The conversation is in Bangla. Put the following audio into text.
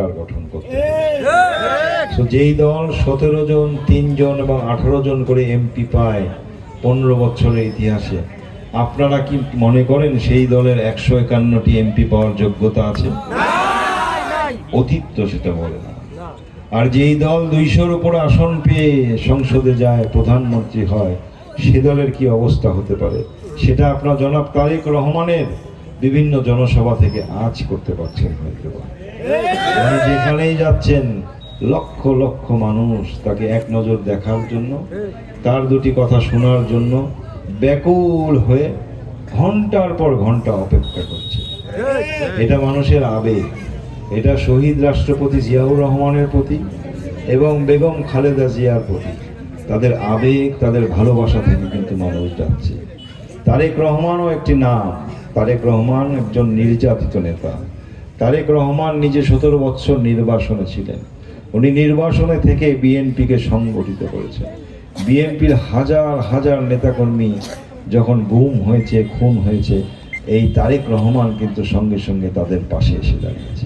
সরকার গঠন করতে। তো যেই দল 17 জন, 3 জন এবং 18 জন করে এমপি পায় 15 বছরের ইতিহাসে, আপনারা কি মনে করেন সেই দলের 151টি এমপি পাওয়ার যোগ্যতা আছে? অতীত তো সেটা বলে না। আর যেই দল 200-র উপরে আসন পেয়ে সংসদে যায়, প্রধানমন্ত্রী হয়, সে দলের কি অবস্থা হতে পারে সেটা আপনার জনাব তারেক রহমানের বিভিন্ন জনসভা থেকে আজ করতে পারছেন হয়তো। উনি যেখানেই যাচ্ছেন লক্ষ লক্ষ মানুষ তাকে এক নজর দেখার জন্য, তার দুটি কথা শোনার জন্য ব্যাকুল হয়ে ঘন্টার পর ঘন্টা অপেক্ষা করছে। এটা মানুষের আবেগ, এটা শহীদ রাষ্ট্রপতি জিয়াউর রহমানের প্রতি এবং বেগম খালেদা জিয়ার প্রতি তাদের আবেগ, তাদের ভালোবাসা থেকে কিন্তু মানুষ যাচ্ছে। তারেক রহমানও একটি নাম। তারেক রহমান একজন নির্যাতিত নেতা। তারেক রহমান নিজে 17 বছর নির্বাসনে ছিলেন। উনি নির্বাসনে থেকে বিএনপিকে সংগঠিত করেছেন। বিএনপির হাজার হাজার নেতাকর্মী যখন গুম হয়েছে, খুন হয়েছে, এই তারেক রহমান কিন্তু সঙ্গে সঙ্গে তাদের পাশে এসে দাঁড়িয়েছে।